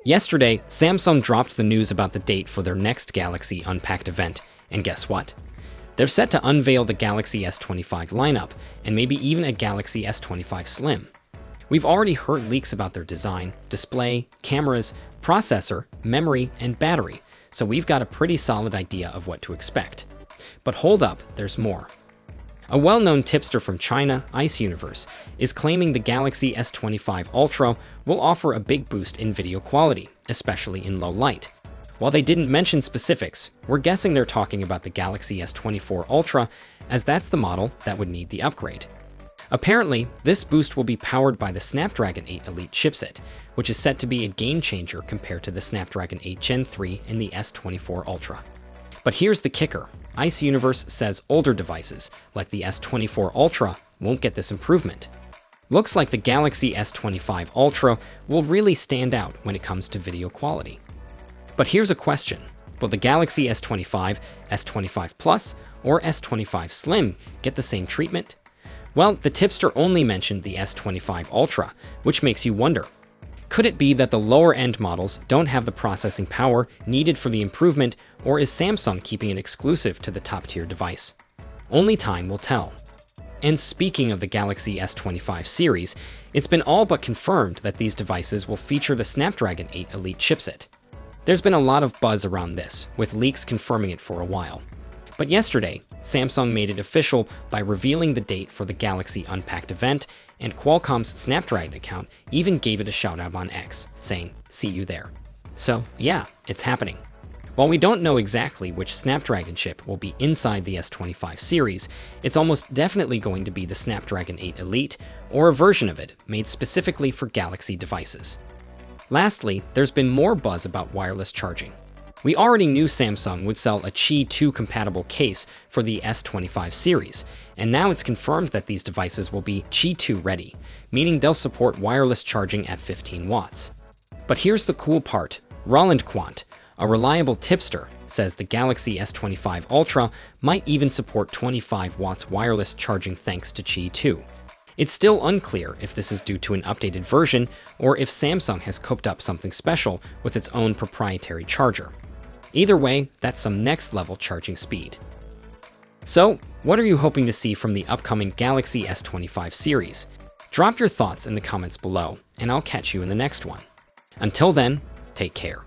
Yesterday, Samsung dropped the news about the date for their next Galaxy Unpacked event, and guess what? They're set to unveil the Galaxy S25 lineup, and maybe even a Galaxy S25 Slim. We've already heard leaks about their design, display, cameras, processor, memory, and battery, so we've got a pretty solid idea of what to expect. But hold up, there's more. A well-known tipster from China, Ice Universe, is claiming the Galaxy S25 Ultra will offer a big boost in video quality, especially in low light. While they didn't mention specifics, we're guessing they're talking about the Galaxy S24 Ultra, as that's the model that would need the upgrade. Apparently, this boost will be powered by the Snapdragon 8 Elite chipset, which is set to be a game-changer compared to the Snapdragon 8 Gen 3 and the S24 Ultra. But here's the kicker. Ice Universe says older devices, like the S24 Ultra, won't get this improvement. Looks like the Galaxy S25 Ultra will really stand out when it comes to video quality. But here's a question. Will the Galaxy S25, S25 Plus, or S25 Slim get the same treatment? Well, the tipster only mentioned the S25 Ultra, which makes you wonder. Could it be that the lower-end models don't have the processing power needed for the improvement, or is Samsung keeping it exclusive to the top-tier device? Only time will tell. And speaking of the Galaxy S25 series, it's been all but confirmed that these devices will feature the Snapdragon 8 Elite chipset. There's been a lot of buzz around this, with leaks confirming it for a while. But yesterday, Samsung made it official by revealing the date for the Galaxy Unpacked event, and Qualcomm's Snapdragon account even gave it a shout-out on X, saying, "See you there." So yeah, it's happening. While we don't know exactly which Snapdragon chip will be inside the S25 series, it's almost definitely going to be the Snapdragon 8 Elite, or a version of it made specifically for Galaxy devices. Lastly, there's been more buzz about wireless charging. We already knew Samsung would sell a Qi 2 compatible case for the S25 series, and now it's confirmed that these devices will be Qi 2 ready, meaning they'll support wireless charging at 15 watts. But here's the cool part. Roland Quant, a reliable tipster, says the Galaxy S25 Ultra might even support 25 watts wireless charging thanks to Qi 2. It's still unclear if this is due to an updated version or if Samsung has cooked up something special with its own proprietary charger. Either way, that's some next-level charging speed. So, what are you hoping to see from the upcoming Galaxy S25 series? Drop your thoughts in the comments below, and I'll catch you in the next one. Until then, take care.